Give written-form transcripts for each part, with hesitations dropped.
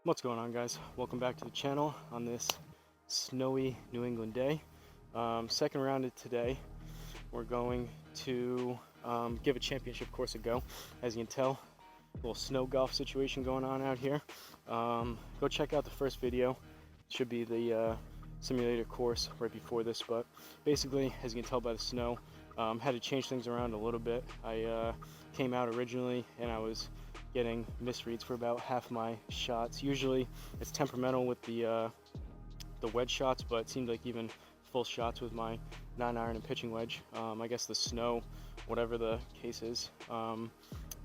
What's going on, guys? Welcome back to the channel on this snowy New England day. Second round of today, we're going to give a championship course a go. As you can tell, a little snow golf situation going on out here. Go check out the first video. It should be the simulator course right before this, but basically, as you can tell by the snow, had to change things around a little bit. I came out originally and I was getting misreads for about half my shots. Usually it's temperamental with the wedge shots, but it seemed like even full shots with my 9-iron and pitching wedge. I guess the snow, whatever the case is,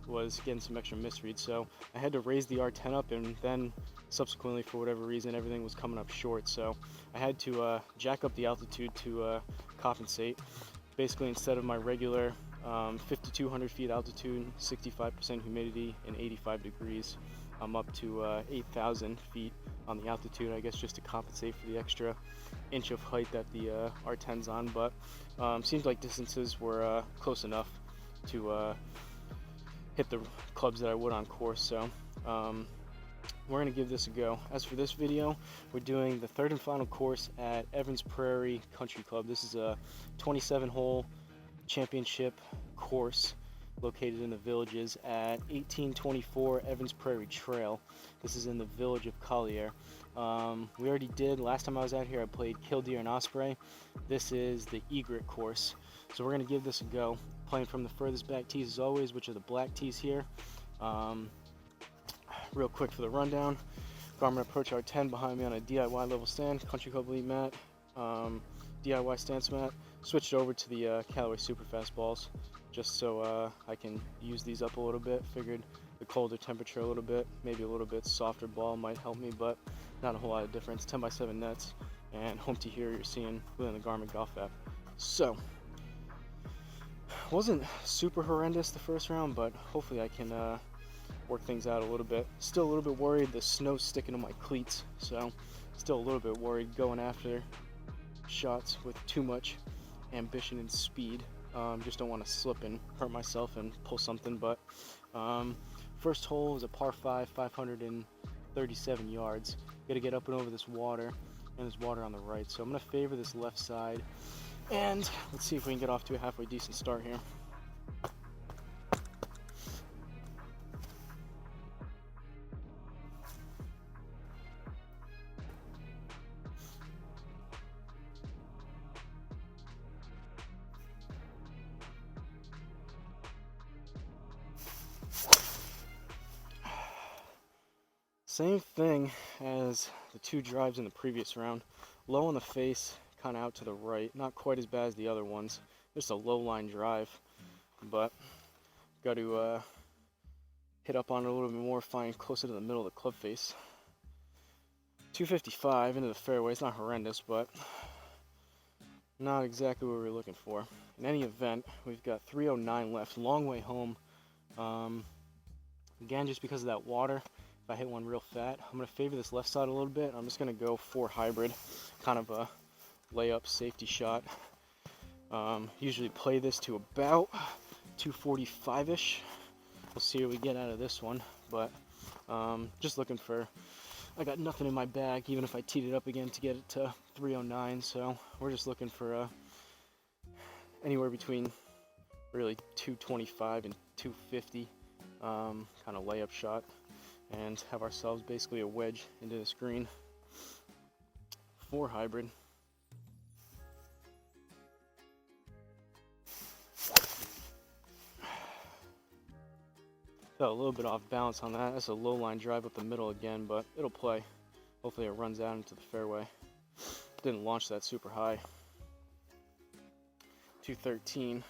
was getting some extra misreads. So I had to raise the R10 up, and then subsequently, for whatever reason, everything was coming up short. So I had to jack up the altitude to compensate. Basically, instead of my regular 5,200 feet altitude, 65% humidity, and 85 degrees, I'm up to 8,000 feet on the altitude, I guess, just to compensate for the extra inch of height that the R10's on. But seems like distances were close enough to hit the clubs that I would on course. So we're going to give this a go. As for this video, we're doing the third and final course at Prairie Country Club. This is a 27-hole championship course located in the Villages at 1824 Evans Prairie Trail. This is in the village of Collier. We already did, last time I was out here, I played Killdeer and Osprey. This is the Egret course. So we're going to give this a go, playing from the furthest back tees as always, which are the black tees here. Real quick for the rundown: Garmin Approach R10 behind me on a DIY level stand, Country Club Elite mat, DIY stance mat. Switched over to the Callaway Superfast balls just so I can use these up a little bit. Figured the colder temperature a little bit, maybe a little bit softer ball might help me, but not a whole lot of difference. 10x7 nets, and home to here you're seeing within the Garmin Golf app. So wasn't super horrendous the first round, but hopefully I can work things out a little bit. Still a little bit worried, the snow's sticking to my cleats, so still a little bit worried going after shots with too much ambition and speed. Just don't want to slip and hurt myself and pull something. But first hole is a par 5, 537 yards. Gotta get up and over this water, and there's water on the right, so I'm gonna favor this left side, and let's see if we can get off to a halfway decent start here. Same thing as the two drives in the previous round. Low on the face, kind of out to the right. Not quite as bad as the other ones. Just a low line drive, but got to hit up on it a little bit more, find closer to the middle of the club face. 255 into the fairway. It's not horrendous, but not exactly what we were looking for. In any event, we've got 309 left. Long way home. Again, just because of that water. If I hit one real fat, I'm going to favor this left side a little bit. I'm just going to go 4 hybrid, kind of a layup safety shot. Usually play this to about 245-ish. We'll see what we get out of this one, but just looking for, I got nothing in my bag, even if I teed it up again to get it to 309, so we're just looking for anywhere between really 225 and 250 kind of layup shot, and have ourselves basically a wedge into this green. 4 hybrid. Felt a little bit off balance on that. That's a low line drive up the middle again, but it'll play. Hopefully it runs out into the fairway. Didn't launch that super high. 213.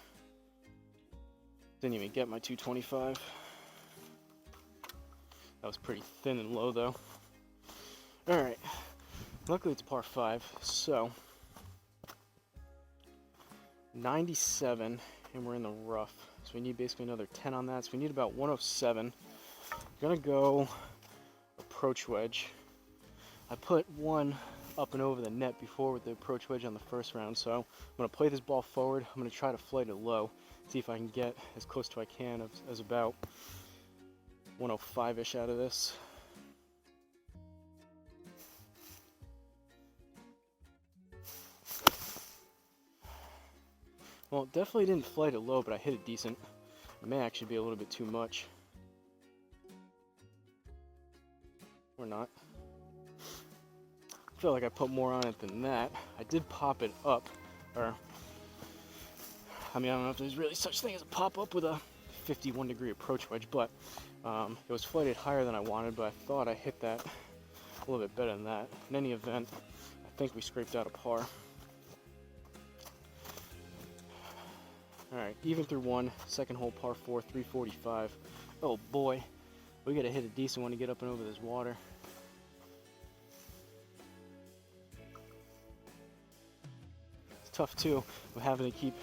Didn't even get my 225. That was pretty thin and low though. Alright, luckily it's par 5, so 97, and we're in the rough. So we need basically another 10 on that, so we need about 107. I'm gonna go approach wedge. I put one up and over the net before with the approach wedge on the first round, so I'm gonna play this ball forward. I'm gonna try to flight it low, see if I can get as close to I can as about 105-ish out of this. Well, it definitely didn't flight it low, but I hit it decent. It may actually be a little bit too much. Or not. I feel like I put more on it than that. I did pop it up, or I mean, I don't know if there's really such thing as a pop-up with a 51-degree approach wedge, but it was flighted higher than I wanted, but I thought I hit that a little bit better than that. In any event, I think we scraped out a par. Alright, even through one, second hole par 4, 345. Oh boy, we gotta hit a decent one to get up and over this water. It's tough too, with having to keep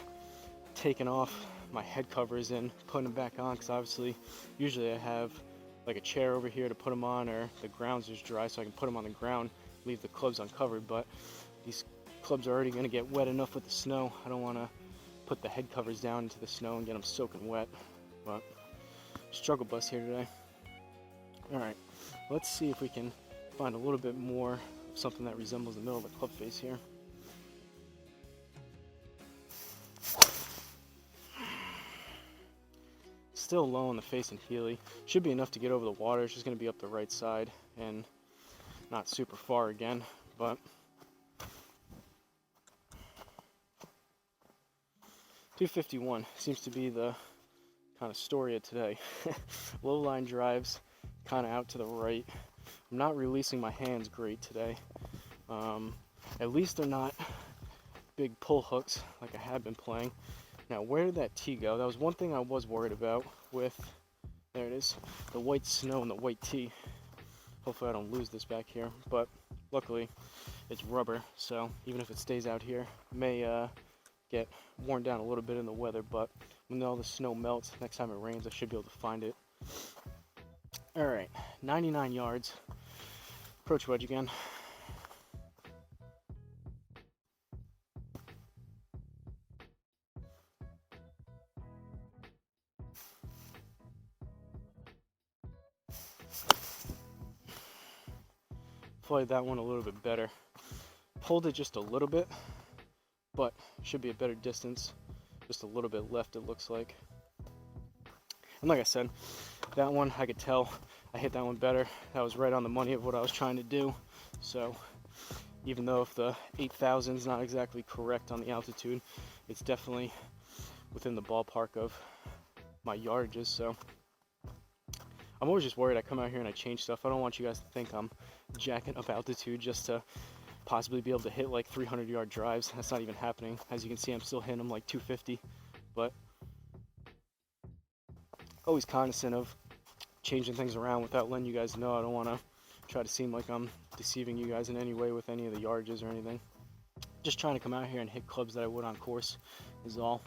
taking off my head covers and putting them back on, because obviously usually I have like a chair over here to put them on, or the ground's just dry so I can put them on the ground, leave the clubs uncovered, but these clubs are already going to get wet enough with the snow. I don't want to put the head covers down into the snow and get them soaking wet, but struggle bus here today. Alright, let's see if we can find a little bit more of something that resembles the middle of the club face here. Still low on the face and Healy. Should be enough to get over the water. It's just going to be up the right side and not super far again, but 251 seems to be the kind of story of today. Low line drives kind of out to the right. I'm not releasing my hands great today. At least they're not big pull hooks like I have been playing. Now, where did that tee go? That was one thing I was worried about with, there it is, the white snow and the white tee. Hopefully I don't lose this back here, but luckily it's rubber, so even if it stays out here, it may get worn down a little bit in the weather, but when all the snow melts, next time it rains, I should be able to find it. Alright, 99 yards. Approach wedge again. Played that one a little bit better. Pulled it just a little bit, but should be a better distance. Just a little bit left, it looks like. And like I said, that one I could tell I hit that one better. That was right on the money of what I was trying to do. So even though if the 8,000 is not exactly correct on the altitude, it's definitely within the ballpark of my yardages. So I'm always just worried I come out here and I change stuff. I don't want you guys to think I'm jacking up altitude just to possibly be able to hit like 300-yard drives. That's not even happening. As you can see, I'm still hitting them like 250, but always cognizant of changing things around without letting you guys know. I don't want to try to seem like I'm deceiving you guys in any way with any of the yardages or anything. Just trying to come out here and hit clubs that I would on course is all.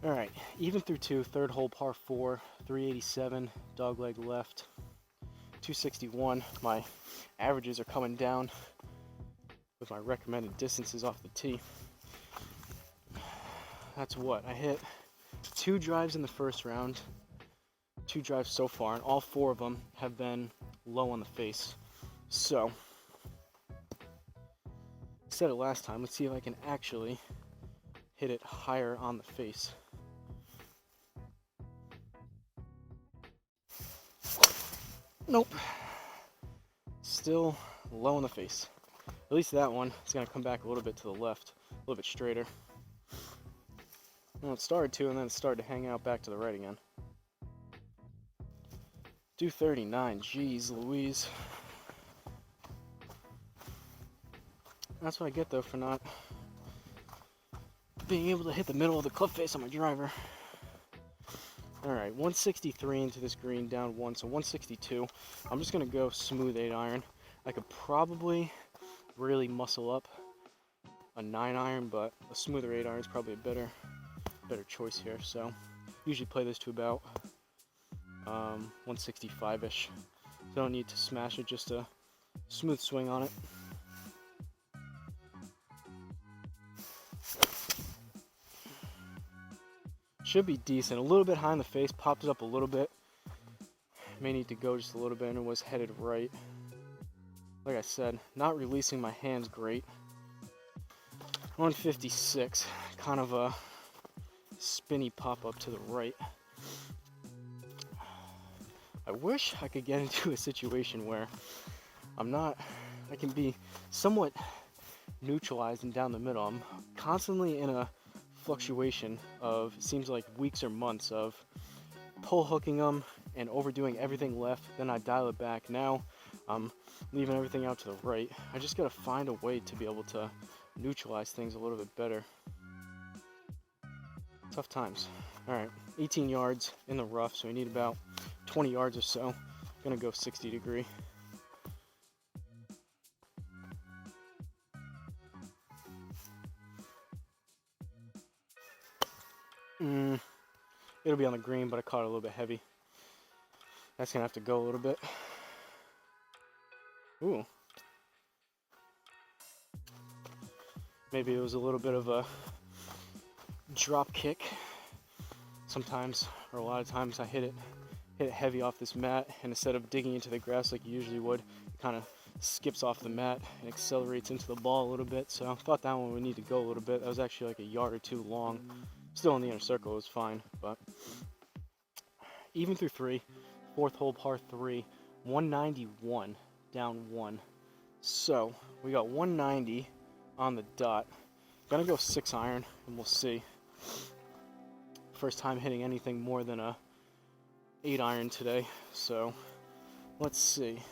Alright, even through two, third hole par 4, 387, dogleg left, 261. My averages are coming down with my recommended distances off the tee. That's what, I hit 2 drives in the first round, 2 drives so far, and all 4 of them have been low on the face. So, I said it last time, let's see if I can actually hit it higher on the face. Nope. Still low in the face. At least that one is going to come back a little bit to the left, a little bit straighter. Well, it started to, and then it started to hang out back to the right again. 239, geez Louise. That's what I get though for not being able to hit the middle of the club face on my driver. Alright, 163 into this green, down 1, so 162. I'm just going to go smooth 8 iron. I could probably really muscle up a 9 iron, but a smoother 8 iron is probably a better choice here. So usually play this to about 165-ish. So I don't need to smash it, just a smooth swing on it. Should be decent. A little bit high in the face, popped it up a little bit. May need to go just a little bit, and it was headed right. Like I said, not releasing my hands great. 156, kind of a spinny pop up to the right. I wish I could get into a situation where I can be somewhat neutralized and down the middle. I'm constantly in a fluctuation of, it seems like weeks or months of pull hooking them and overdoing everything left, then I dial it back. Now I'm leaving everything out to the right. I just gotta find a way to be able to neutralize things a little bit better. Tough times. All right, 18 yards in the rough, so we need about 20 yards or so. Gonna go 60 degree. It'll be on the green, but I caught it a little bit heavy. That's gonna have to go a little bit. Ooh. Maybe it was a little bit of a drop kick. Sometimes, or a lot of times, I hit it heavy off this mat, and instead of digging into the grass like you usually would, it kind of skips off the mat and accelerates into the ball a little bit. So I thought that one would need to go a little bit. That was actually like a yard or two long. Still in the inner circle, it was fine, but even through 3, 4th hole par 3, 191 down 1. So we got 190 on the dot. Gonna go 6 iron and we'll see. First time hitting anything more than a 8 iron today, so let's see.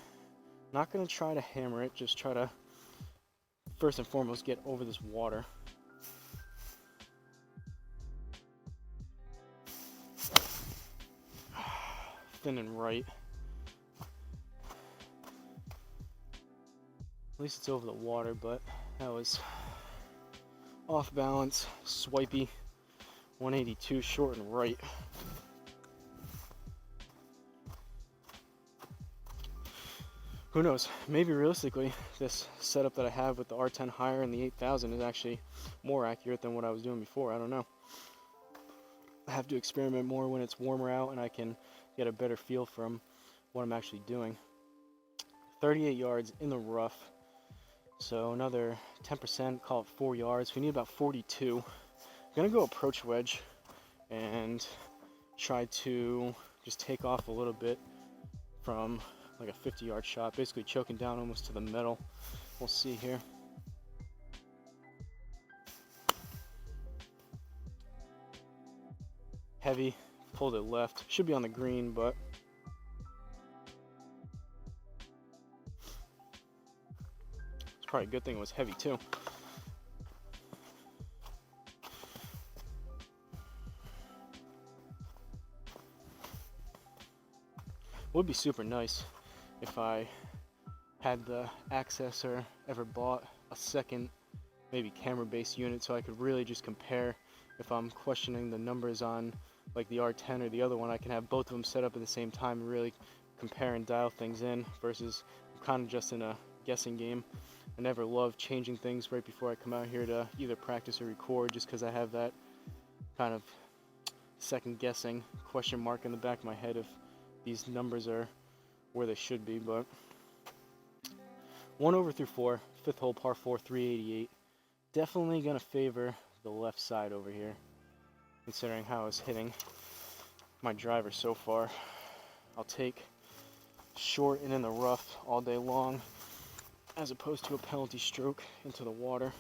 Not gonna try to hammer it, just try to first and foremost get over this water. Thin and right. At least it's over the water, but that was off balance, swipey. 182 short and right. Who knows? Maybe realistically, this setup that I have with the R10 higher and the 8000 is actually more accurate than what I was doing before. I don't know. I have to experiment more when it's warmer out and I can get a better feel from what I'm actually doing. 38 yards in the rough. So another 10%, call it 4 yards. We need about 42. I'm gonna go approach wedge and try to just take off a little bit from like a 50-yard shot, basically choking down almost to the middle. We'll see here. Heavy, pulled it left. Should be on the green, but it's probably a good thing it was heavy too. Would be super nice if I had the access or ever bought a second maybe camera-based unit so I could really just compare. If I'm questioning the numbers on like the R10 or the other one, I can have both of them set up at the same time and really compare and dial things in, versus I'm kind of just in a guessing game. I never love changing things right before I come out here to either practice or record, just because I have that kind of second guessing question mark in the back of my head if these numbers are where they should be. But 1 over through 4, 5th hole par 4, 388. Definitely gonna favor the left side over here, considering how I was hitting my driver so far. I'll take short and in the rough all day long, as opposed to a penalty stroke into the water.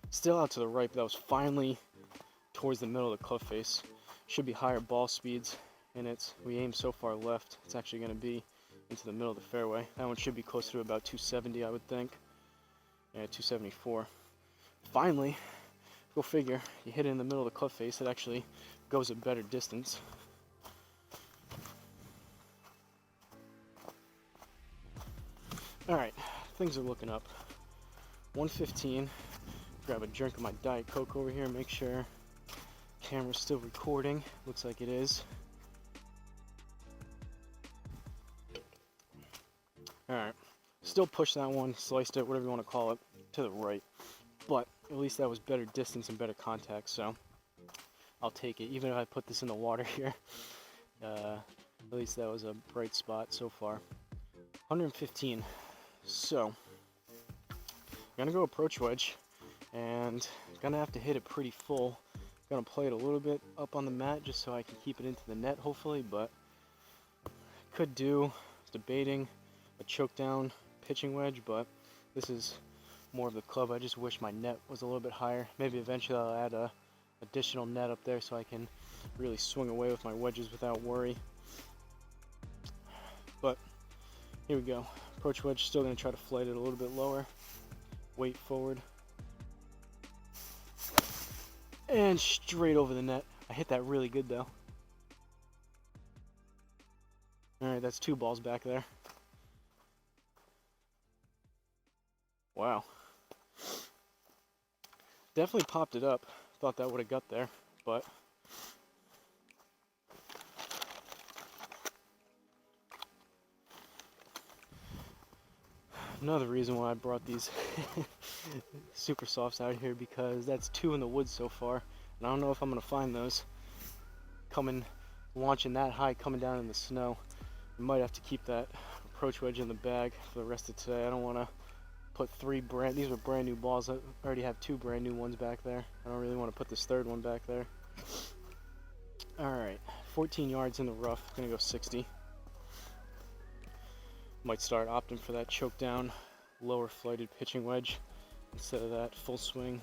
Still out to the right, but that was finally towards the middle of the club face. Should be higher ball speeds, and we aim so far left, it's actually going to be into the middle of the fairway. That one should be close to about 270, I would think. Yeah, 274. Finally, go figure, you hit it in the middle of the club face, it actually goes a better distance. Alright, things are looking up. 115. Grab a drink of my Diet Coke over here, make sure camera's still recording. Looks like it is. Alright, still push that one, sliced it, whatever you want to call it, to the right. But at least that was better distance and better contact, so I'll take it. Even if I put this in the water here, at least that was a bright spot so far. 115. So, I'm gonna go approach wedge, and gonna have to hit it pretty full. Gonna play it a little bit up on the mat just so I can keep it into the net, hopefully, but could do, debating a choke down pitching wedge, but this is more of the club. I just wish my net was a little bit higher. Maybe eventually I'll add a additional net up there so I can really swing away with my wedges without worry. But here we go. Approach wedge, still going to try to flight it a little bit lower. Weight forward. And straight over the net. I hit that really good though. Alright, that's 2 balls back there. Wow. Definitely popped it up. Thought that would have got there, but another reason why I brought these super softs out here, because that's 2 in the woods so far, and I don't know if I'm gonna find those launching that high coming down in the snow. I might have to keep that approach wedge in the bag for the rest of today. I don't want to put these are brand new balls. I already have 2 brand new ones back there. I don't really want to put this 3rd one back there. Alright, 14 yards in the rough, gonna go 60. Might start opting for that choke down, lower flighted pitching wedge instead of that full swing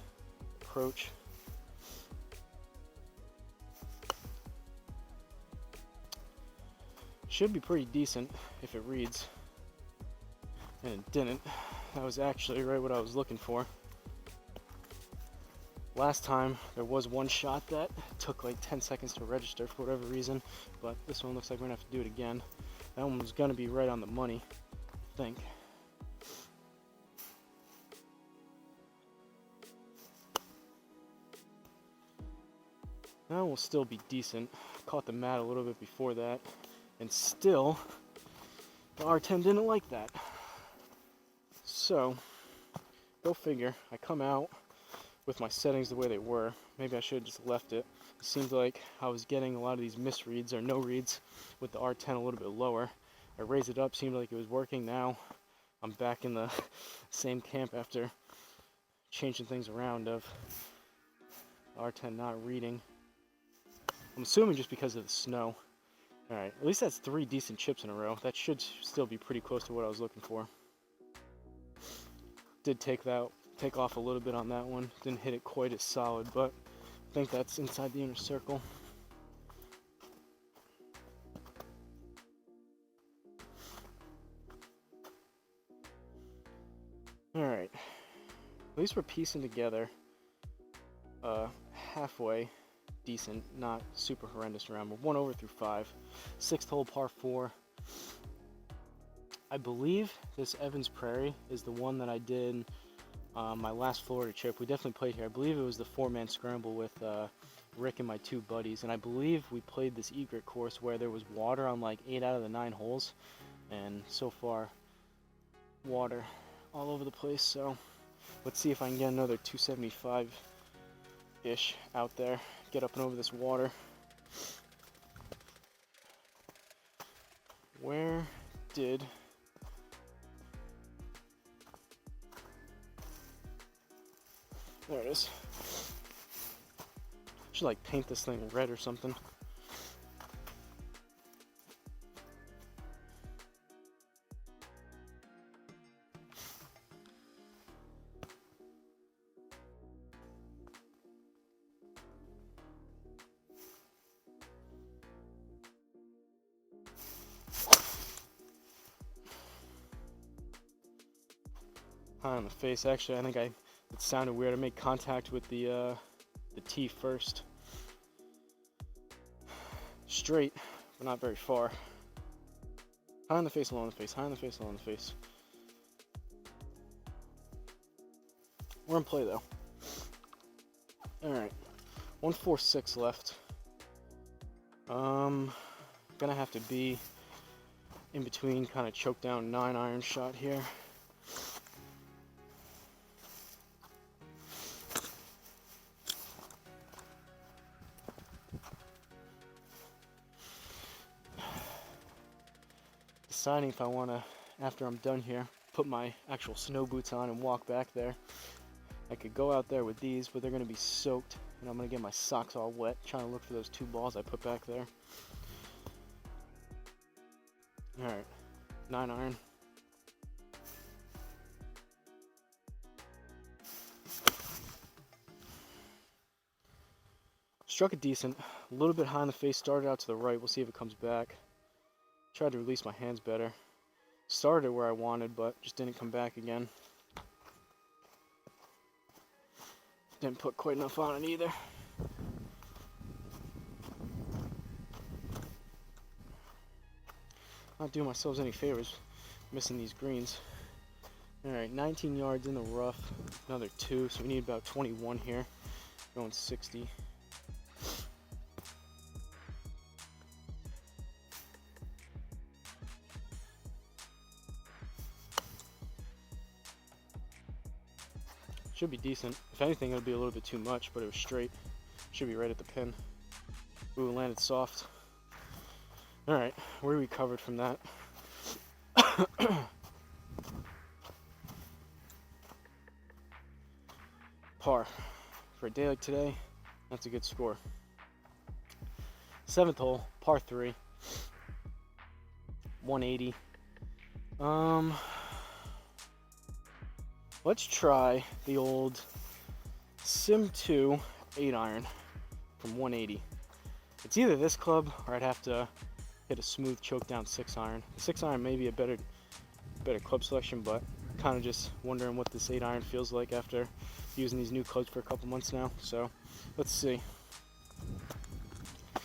approach. Should be pretty decent if it reads, and it didn't. That was actually right what I was looking for. Last time there was one shot that took like 10 seconds to register for whatever reason, but this one looks like we're gonna have to do it again. That one was gonna be right on the money, I think. That one will still be decent. Caught the mat a little bit before that, and still the R10 didn't like that. So, go figure. I come out with my settings the way they were. Maybe I should have just left it. It seemed like I was getting a lot of these misreads or no reads with the R10 a little bit lower. I raised it up, seemed like it was working. Now I'm back in the same camp after changing things around of R10 not reading. I'm assuming just because of the snow. Alright, at least that's 3 decent chips in a row. That should still be pretty close to what I was looking for. Did take off a little bit on that one. Didn't hit it quite as solid, but I think that's inside the inner circle. Alright, at least we're piecing together halfway decent, not super horrendous round. We're 1 over through 5. 6th hole par 4. I believe this Evans Prairie is the one that I did my last Florida trip. We definitely played here. I believe it was the 4-man scramble with Rick and my 2 buddies, and I believe we played this Egret course where there was water on like 8 out of the 9 holes, and so far water all over the place. So let's see if I can get another 275-ish out there, get up and over this water. Where did there it is. Should like paint this thing red or something. High on the face. Actually, I think it sounded weird. I made contact with the tee first. Straight, but not very far. High on the face, low on the face. High on the face, low on the face. We're in play though. All right, 146 left. Gonna have to be in between, kind of choke down 9-iron shot here. deciding if I want to, after I'm done here, put my actual snow boots on and walk back there. I could go out there with these, but they're going to be soaked, and I'm going to get my socks all wet trying to look for those 2 balls I put back there. Alright, 9 iron. Struck it decent, a little bit high in the face, started out to the right, we'll see if it comes back. Tried to release my hands better. Started where I wanted, but just didn't come back again. Didn't put quite enough on it either. Not doing myself any favors, missing these greens. Alright, 19 yards in the rough, another 2, so we need about 21 here. Going 60. Should be decent. If anything, it'll be a little bit too much, but it was straight. Should be right at the pin. Ooh, landed soft. Alright, we recovered from that. Par. For a day like today, that's a good score. 7th hole, par 3. 180. Let's try the old Sim 2 8 iron from 180. It's either this club or I'd have to hit a smooth choke down 6 iron. 6 iron may be a better club selection, but kind of just wondering what this 8 iron feels like after using these new clubs for a couple months now. So let's see. I'm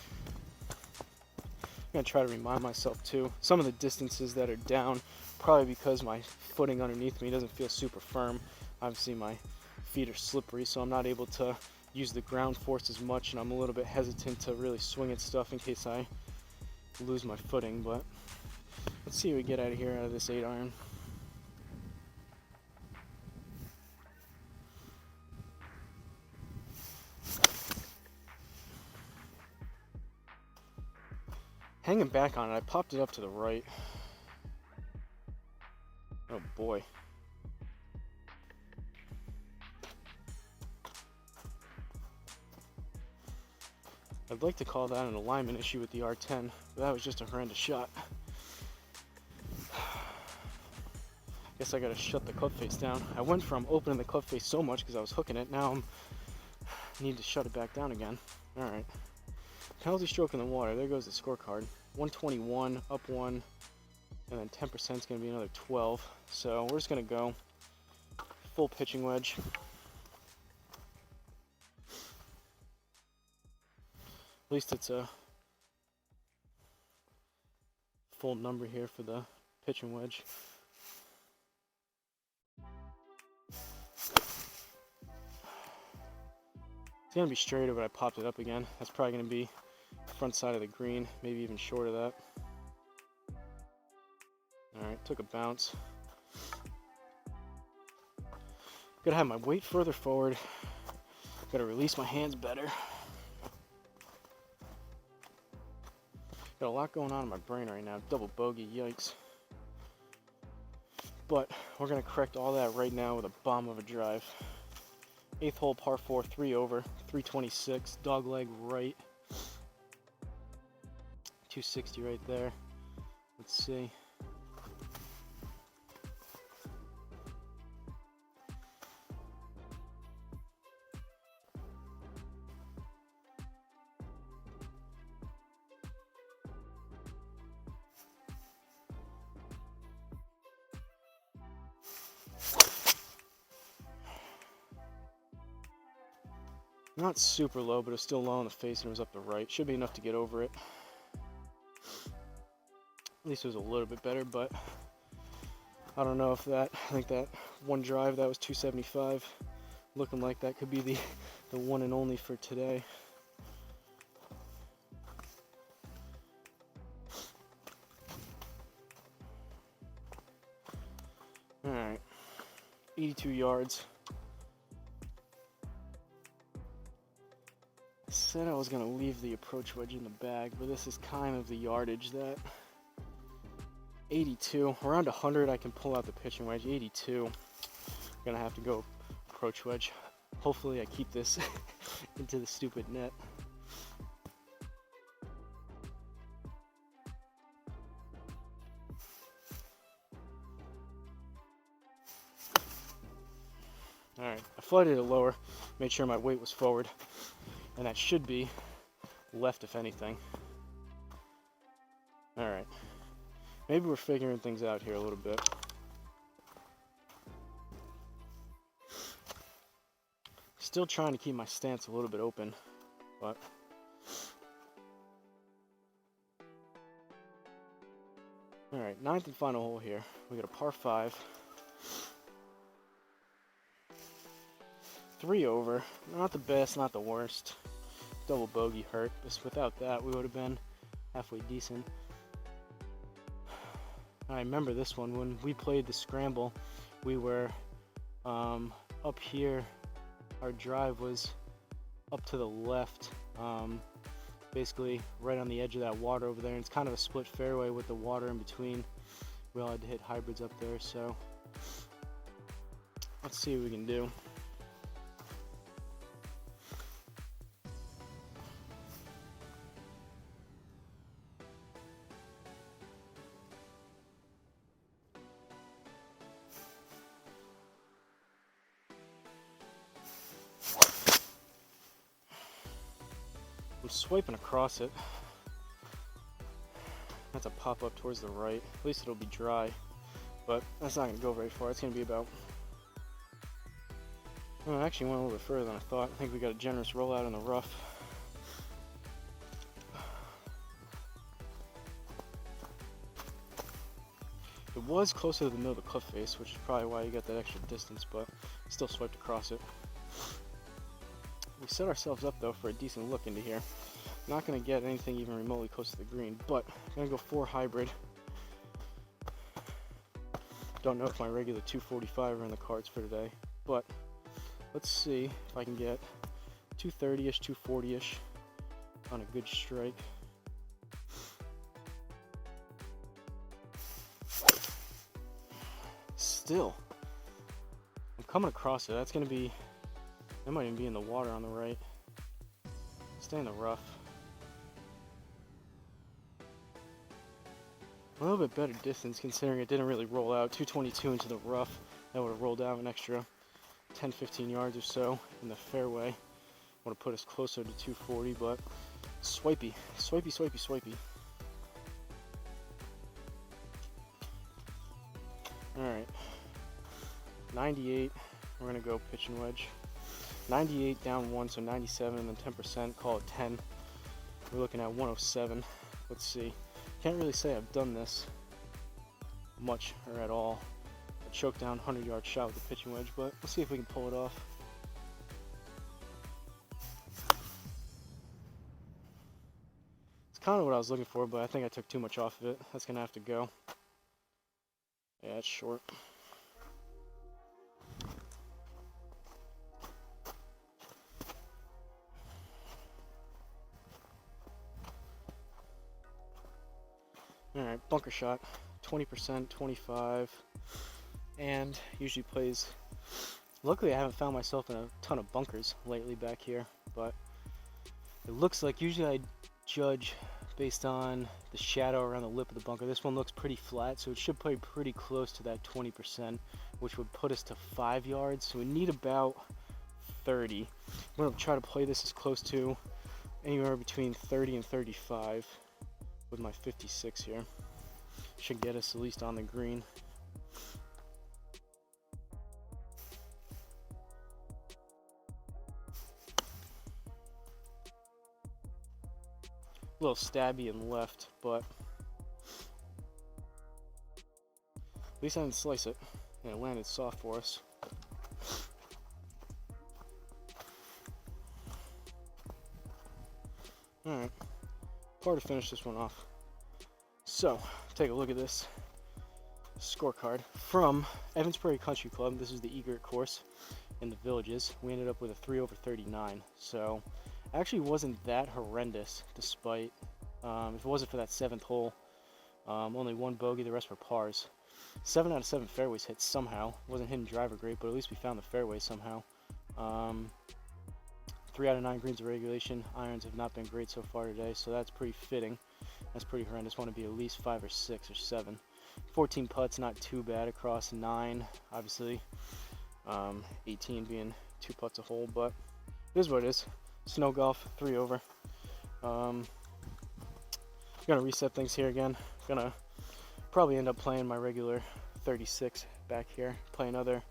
gonna try to remind myself too, some of the distances that are down, probably because my footing underneath me doesn't feel super firm. Obviously my feet are slippery, so I'm not able to use the ground force as much, and I'm a little bit hesitant to really swing at stuff in case I lose my footing. But let's see what we get out of here, out of this 8 iron. Hanging back on it, I popped it up to the right. Oh boy. I'd like to call that an alignment issue with the R10, but that was just a horrendous shot. Guess I gotta shut the club face down. I went from opening the club face so much because I was hooking it, now I need to shut it back down again. Alright. Penalty stroke in the water, there goes the scorecard. 121, up 1, and then 10% is going to be another 12. So we're just going to go full pitching wedge. At least it's a full number here for the pitching wedge. It's going to be straighter, but I popped it up again. That's probably going to be front side of the green, maybe even short of that. Alright, took a bounce. Gotta have my weight further forward. Gotta release my hands better. Got a lot going on in my brain right now. Double bogey, yikes. But we're gonna correct all that right now with a bomb of a drive. 8th hole, par 4, 3 over, 326, dog leg right. 260 right there. Let's see. Not super low, but it's still low in the face and it was up the right. Should be enough to get over it. At least it was a little bit better, but I don't know if that, I think that one drive, that was 275. Looking like that could be the one and only for today. Alright, 82 yards. I said I was going to leave the approach wedge in the bag, but this is kind of the yardage that 82. Around 100 I can pull out the pitching wedge. 82. Gonna have to go approach wedge. Hopefully I keep this into the stupid net. Alright, I flooded it lower, made sure my weight was forward, and that should be left if anything. Alright, maybe we're figuring things out here a little bit. Still trying to keep my stance a little bit open, but alright, ninth and final hole here. We got a par 5. 3 over, not the best, not the worst. Double bogey hurt. Just without that, we would have been halfway decent. I remember this one when we played the scramble. We were up here. Our drive was up to the left, basically right on the edge of that water over there. And it's kind of a split fairway with the water in between. We all had to hit hybrids up there, so let's see what we can do. I'm swiping across it. That's a pop up towards the right. At least it'll be dry, but that's not going to go very far. It's going to be about, well, it actually went a little bit further than I thought. I think we got a generous rollout in the rough. It was closer to the middle of the cliff face, which is probably why you got that extra distance, but still swiped across it. We set ourselves up though for a decent look into here. Not going to get anything even remotely close to the green, but I'm going to go 4 hybrid. Don't know if my regular 245 are in the cards for today, but let's see if I can get 230-ish, 240-ish on a good strike. Still, I'm coming across it. That's going to be, that might even be in the water on the right. Stay in the rough. A little bit better distance considering it didn't really roll out. 222 into the rough. That would have rolled out an extra 10-15 yards or so in the fairway. Would have put us closer to 240, but swipey, swipey, swipey, swipey. Alright. 98. We're going to go pitch and wedge. 98 down 1, so 97, and then 10%, call it 10. We're looking at 107. Let's see. Can't really say I've done this much or at all. A choke down 100-yard shot with the pitching wedge, but let's see if we can pull it off. It's kind of what I was looking for, but I think I took too much off of it. That's going to have to go. Yeah, it's short. Alright, bunker shot, 20%, 25, and usually plays, luckily I haven't found myself in a ton of bunkers lately back here, but it looks like usually I judge based on the shadow around the lip of the bunker. This one looks pretty flat, so it should play pretty close to that 20%, which would put us to 5 yards, so we need about 30. I'm going to try to play this as close to anywhere between 30 and 35. With my 56 here. Should get us at least on the green. A little stabby and left, but at least I didn't slice it, and it landed soft for us. Alright. To finish this one off. So, take a look at this scorecard from Evans Prairie Country Club. This is the Egret course in the Villages. We ended up with a 3 over 39. So, actually wasn't that horrendous despite, if it wasn't for that 7th hole Only one bogey, the rest were pars. 7 out of 7 fairways hit somehow. Wasn't hitting driver great, but at least we found the fairway somehow. 3 out of 9 greens of regulation. Irons have not been great so far today, so that's pretty fitting. That's pretty horrendous. Want to be at least 5 or 6 or 7. 14 putts, not too bad across 9, obviously. 18 being 2 putts a hole, but it is what it is. Snow golf, 3 over. Gonna reset things here again. Gonna probably end up playing my regular 36 back here. Play another,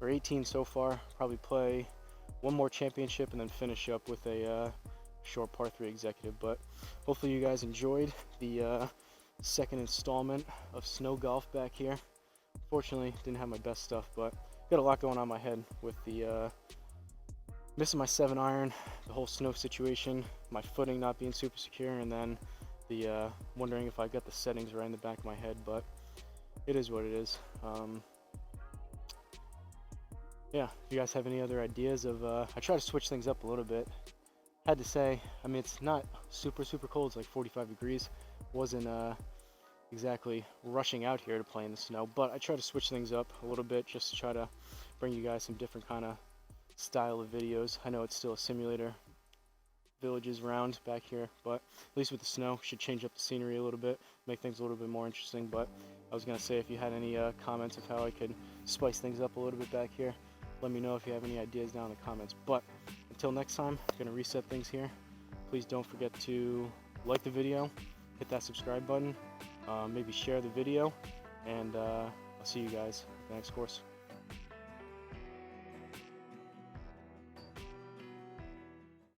or 18 so far. Probably play one more championship and then finish up with a short par 3 executive. But hopefully you guys enjoyed the second installment of snow golf back here. Fortunately, didn't have my best stuff, but got a lot going on in my head with the missing my 7 iron, the whole snow situation, my footing not being super secure, and then the wondering if I got the settings right in the back of my head. But it is what it is. Yeah, if you guys have any other ideas of, I try to switch things up a little bit. Had to say, I mean, it's not super cold, it's like 45 degrees. Wasn't exactly rushing out here to play in the snow, but I try to switch things up a little bit just to try to bring you guys some different kind of style of videos. I know it's still a simulator, villages around back here, but at least with the snow, should change up the scenery a little bit, make things a little bit more interesting. But I was gonna say, if you had any comments of how I could spice things up a little bit back here, let me know if you have any ideas down in the comments. But until next time, I'm gonna reset things here. Please don't forget to like the video, hit that subscribe button, maybe share the video, and I'll see you guys in the next course.